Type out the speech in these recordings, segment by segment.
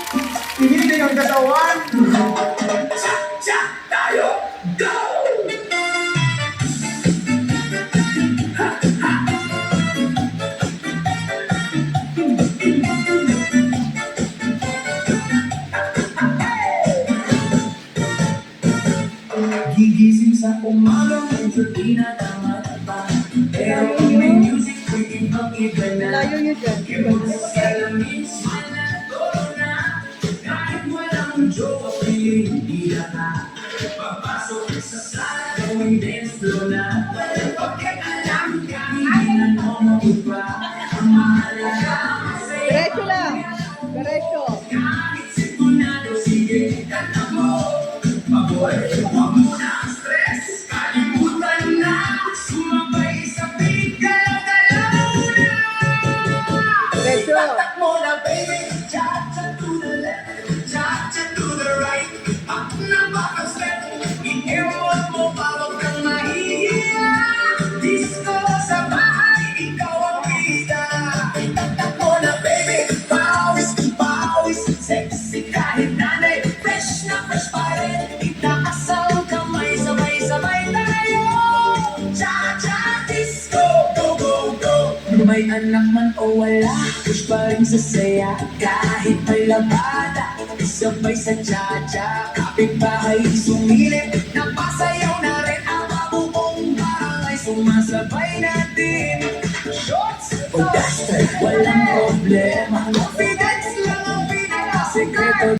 Tiniting ang katawan. Cha-cha tayo, go! Gigising sa umaga, medyo tinatamad pa. Pero kung may music, pwede bang iba na? Layo nyo dyan. Yung sa salamin, smile na todo na. Kahit walang joke, feeling hindi na. Papasok sa sala, gawing dance floor na. Walang pagkakalam, kahit nanonood pa. Ang mahalaga, masaya. Diretso lang. Diretso. Kahit sintunado, sige, kanta mo. Maboy, huwag mo na ang stress. Kalimutan na, sumabay sa beat, galaw-galaw na. Diretso. Tatak mo na, baby. Cha-cha to the left, cha-cha to the right. Up na bakang step, i-ewan mo, bawag kang mahihiya. Disco sa bahay, ikaw ang bida. Tatak mo na, baby. Pawis, pawis, sexy kahit nanay. Fresh na fresh pa rin. Itaas ang kamay, sabay-sabay tayo. Cha-cha disco, go, go, go. May anak man o wala, push pa rin sa saya. Kahit may labada, sabay sa cha-cha. Kapitbahay sumilip, napasayaw na rin ang mabuong barangay. Sumasabay natin, shorts o duster, walang problema. Confidence lang ang pinakasekreto.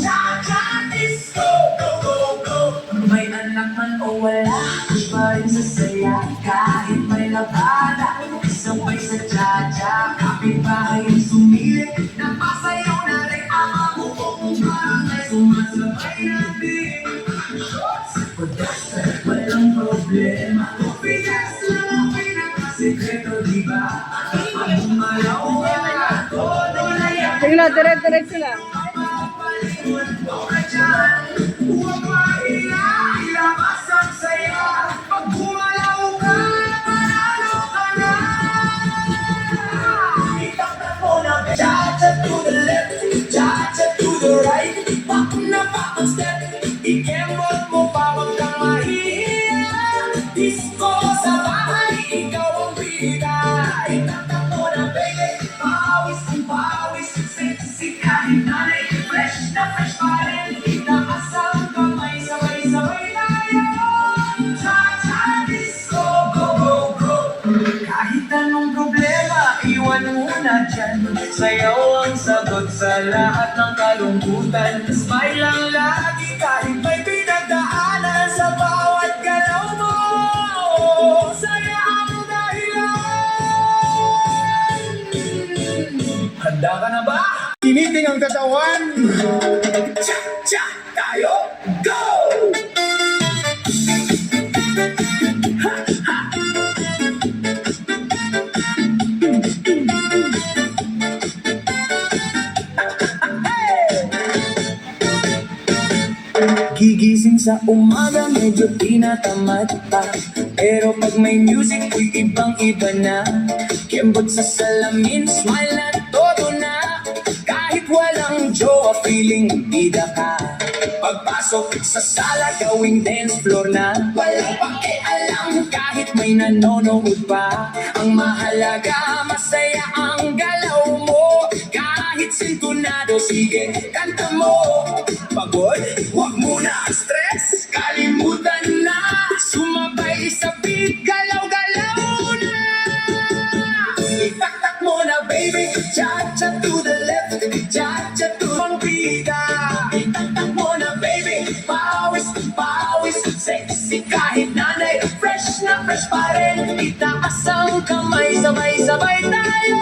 Cha-cha disco, go, go, go. May anak man o wala, push pa rin sa saya. Kahit may labada, sabay sa cha-cha. Kapitbahay sumilip, napasayaw na rin ang mabuong barangay. Sumasabay natin, shorts o duster, walang problema. Confidence lang ang pinakasekreto, diba? Pag umalaw ka, todo na yan. Sige lang, diretso lang. Cha-cha to the left, cha-cha to the right. Back na back ang step, ikembot mo pa, wag kang mahihiya. Disco sa bahay, ikaw ang bida. Itatak mo na, baby, pawis ang pawis. Sexy kahit nanay, fresh na fresh pa rin. Itaas ang kamay, sabay-sabay tayo. Cha-cha disco, go, go, go. Kahit anong problema, iwan mo na dyan. Sayaw ang sagot sa lahat ng kalungkutan. Smile lang lagi kahit may pinagdaanan. Sa bawat galaw mo, saya ang dahilan. Handa ka na ba? Tiniting ang katawan. Cha-cha tayo, go! Gigising sa umaga, medyo tinatamad pa. Pero pag may music, uy, ibang iba na. Kembot sa salamin, smile na todo na. Kahit walang jowa, feeling bida ka. Pagpasok sa sala, gawing dance floor na. Walang pakialam kahit may nanonood pa. Ang mahalaga, masaya ang galaw mo. Kahit sintunado, sige, kanta mo. Pagod, huwag mo na ang stress. Kalimutan na, sumabay sa beat, galaw-galaw na. Itaktak mo na, baby. Cha-cha to the left, cha-cha to ang bida. Itaktak mo na, baby. Pawis, pawis, sexy kahit nanay. Fresh na fresh pa rin. Itaas ang kamay, sabay-sabay tayo.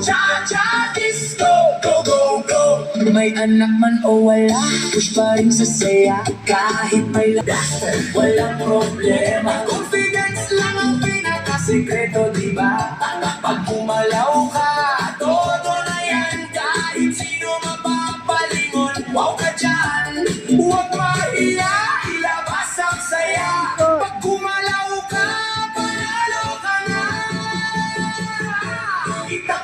Cha-cha disco, go, go, go. May anak man o wala, push pa rin sa saya. Kahit may duster, walang problema. Confidence lang ang pinakasekreto, diba? Pag umalaw ka, todo na yan. Kahit sino mapapalingon, wow ka dyan. Huwag mahiya, ilabas ang saya. Pag gumalaw ka, panalo ka na. Ita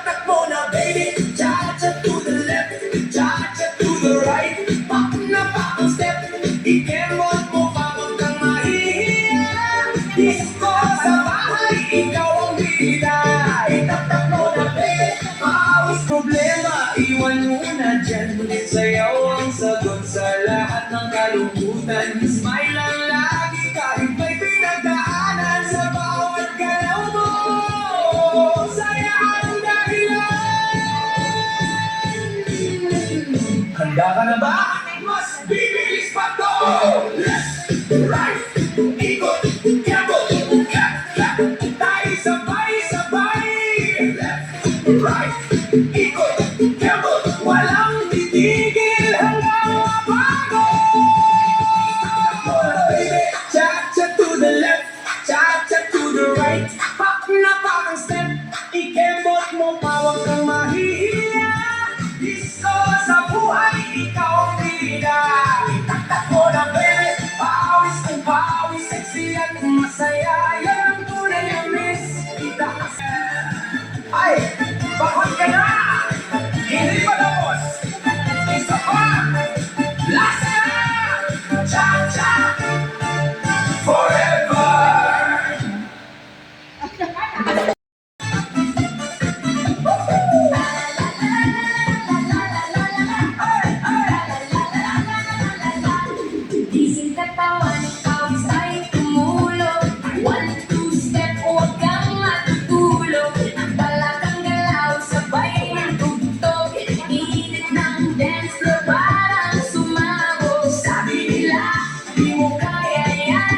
Handa ka na ba? Mas bibilis pa to! Left, right, ikot, kebot, kat, kat. Tayo sabay-sabay! Left, right, ikot, kebot. Walang titigil hanggang mabago! Baby, cha-cha to the left, cha-cha to the right. Pak na pak ang step, ikembot mo pa, huwag kang mahihiya. Disco sa buhay, ikaw ang bida. Itaktak mo na baby, pawis kung pawis, sexy at masaya. Yan ang tunay na miss, itakas. Ay, bakit ka na? Hindi pa tapos. Isa pa, last na. Cha-cha, forever. Gising katawan, pawis ay tumulog. 1, 2 step, huwag kang matutulog. Balakang galaw, sabay ng tugtog. Init ng dance floor, parang sumabog. Sabi nila, di mo kaya yan.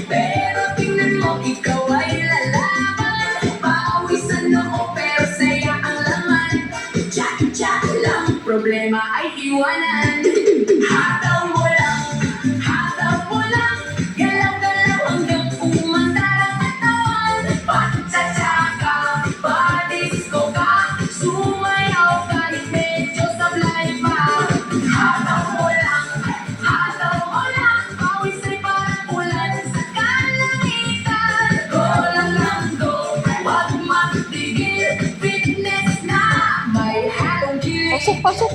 Pero tingnan mo, ikaw ay lalaban. Pawis sa noo, pero saya ang laman. Cha-cha lang, problema ay iwanan. Hataw mo lang, galaw-galaw hanggang umandar ang katawan. Pa-cha-cha ka, pa-disco ka, sumayaw kahit medyo sablay pa. Hataw mo lang, pawis ay parang ulan sa kalangitan. Go lang go, huwag magtigil, fitness na may halong kilig. Pasok, pasok.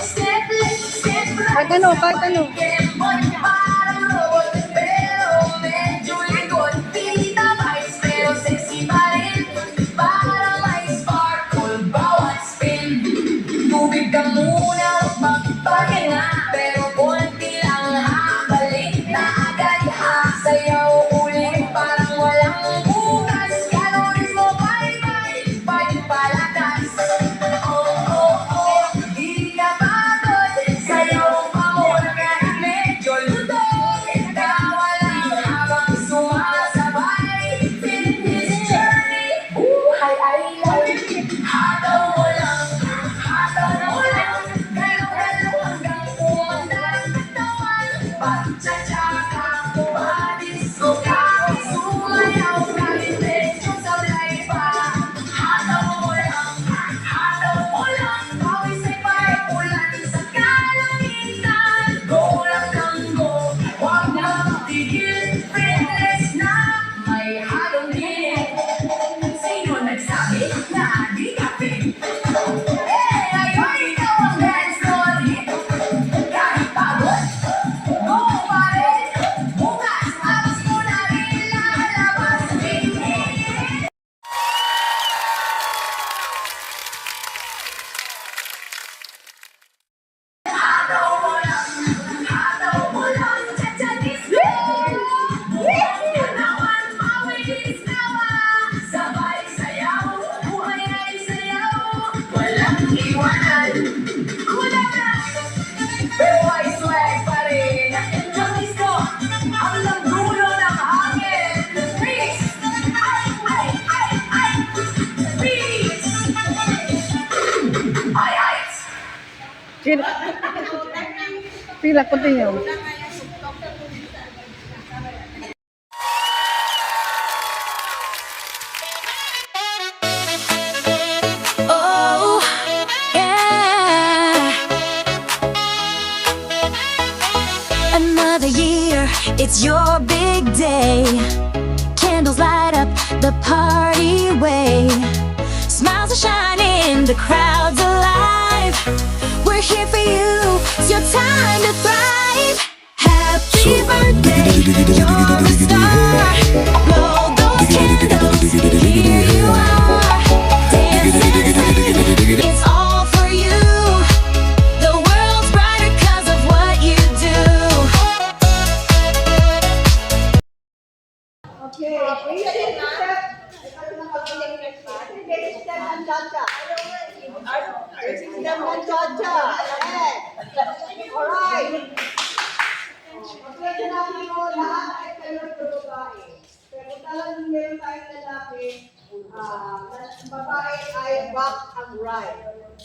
Step left, step right. Kahit ano, kahit ano. Kembot parang robot, pero medyo likod. Pinita vibes, pero sexy pa rin. Parang may sparkle, bawat spin. Tubig ka muna, huwag magpahinga. Pero konti lang ha, balik na agad ha. Sayaw ulit, parang walang bukas. Calories mo, bye-bye, palakas. Di ka pagod, sayaw pa muna kahit medyo lutong. Tawa lang habang sumasabay. Fitness journey, buhay ay life. Hataw mo lang, galaw-galaw hanggang umandar ang katawan. Pa-cha-cha ka, pa-disco ka, sumayaw kahit medyo sablay pa. Hataw mo lang, pawis ay parang ulan sa kalangitan. Go lang ng go, huwag magtigil, fitness na may halong hit. Sino nagsabi na di ka fit? Ngayon ikaw ang dance floor hit. Kahit pagod, go pa rin. Bukas, abs mo na rin lalabas. Hataw mo lang, cha-cha disco. Buong katawan, pawis nawa. Sabay sayaw, buhay ay sayaw. Walang iwanan, kulang na. Pero ay swag pa rin. Yung disco, ang lambulo ng hangin. Freeze! Ay! Freeze! Ay! Sila. Sila, continue. Oh, yeah. Another year, it's your big day. Candles light up the party way. Smiles are shining, the crowd's alive. We're here for you, it's your time to thrive. Happy birthday, you're a star. Blow those candles, here you are. Dance and sing, it's all for you. The world's brighter 'cause of what you do. Okay, Cha-cha. ang babae ay back ang right.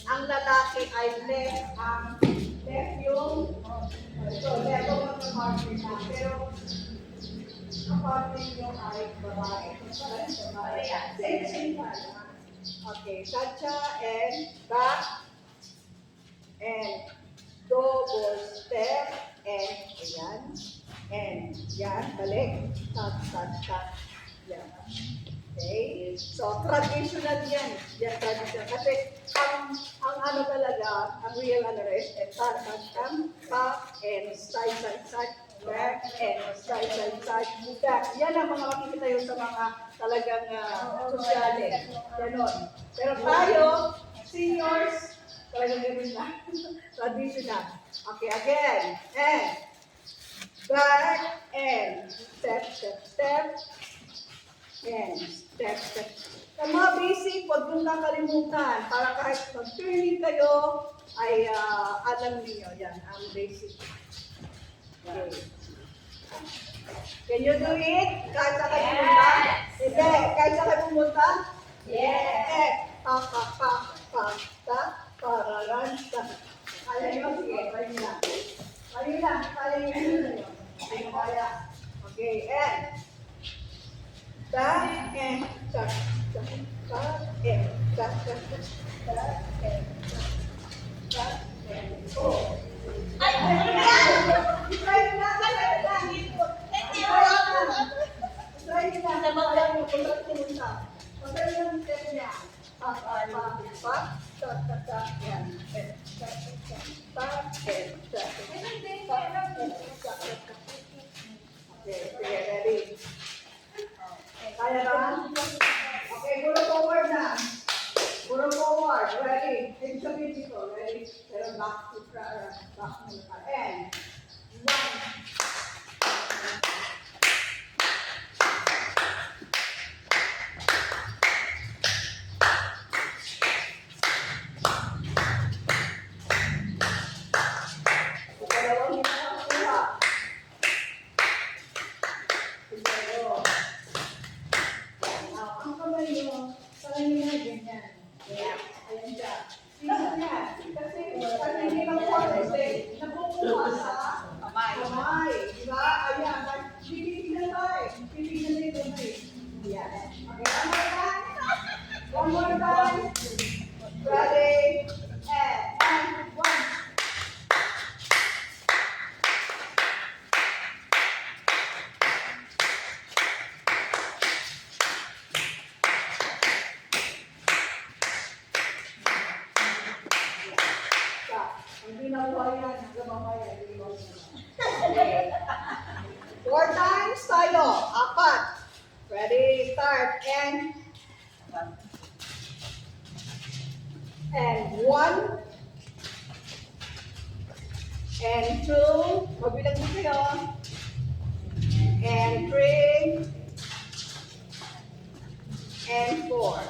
Ang lalaki ay left ang left yung so left ang mag-partner na. Pero ang partner nyo ay babae. Same pala. Okay, cha-cha and back and double step and ayan. And yan, balik. Tat. Yan. Okay? So, traditional yan. Yan, traditional. Kasi, ang ano talaga, ang real ano is, tat, back, and side, back, and side, back. Yan ang mga makikita yun sa mga talagang sosyale. Ganon. Pero tayo, seniors, talagang gano'n na. Traditional. Okay, again. And, back, and step, and step. Ang mga basic, huwag nyo nakalimutan para kahit mag-turning kayo, ay alam niyo yan, ang basic. Okay. Can you do it? Kahit sa kayo pumunta? Hindi. Kahit sa kayo pumunta? Yes. Pararan. Kaya nyo? Sige, kaya nyo lang. Kaya nyo. Kaya. Okay, and back and back and back and oh. Ay, try na. Okay, ready? Kaya ba? Okay, puro forward na. Puro forward. Ready? It's a beautiful. Ready? Pero back to and one. One more time. Ready? And one. Hindi na buhay yan. Hanggang mamaya. Four times tayo. Apat. Ready, start. And one. And two. Mabilang mo kayo. And three. And four.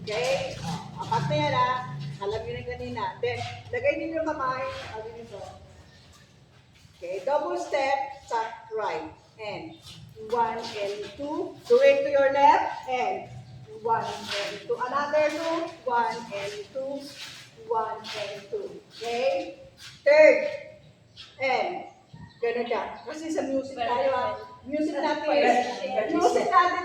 Okay? Apat na yan ha. Alam nyo na kanina. Then, lagay ninyo yung kamay. Sabi nito. Okay, double step, tuck right. And one and two. Do it to your left. And one and two. Another two. One and two. One and two. Okay? Third. And gano'n dyan. Kasi sa music tayo ha. Music natin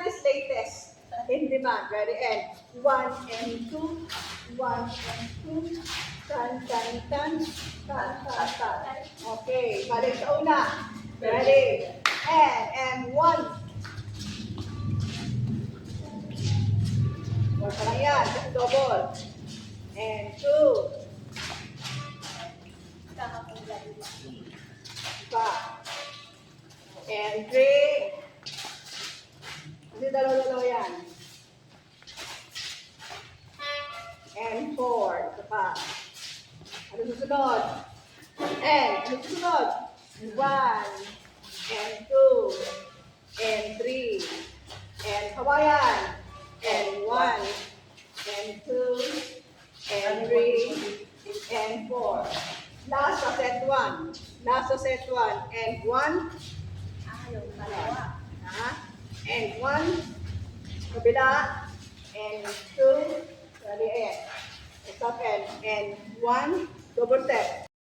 is latest. In demand. Ready? And one and two. One and two. Tan. Okay. Balik sa una. Ready? And one. One pa lang yan. Double. And two. Pa. And three. Kasi dalawa-dalawa yan. And four. Ito pa. Ano susunod? And ano susunod? One. And two. And three. And Hawaiian. And one. And two. And three. And four. Last sa set one. And one. And one. Kabila. And 2. Ready, ayan. Stop and 1. Double step.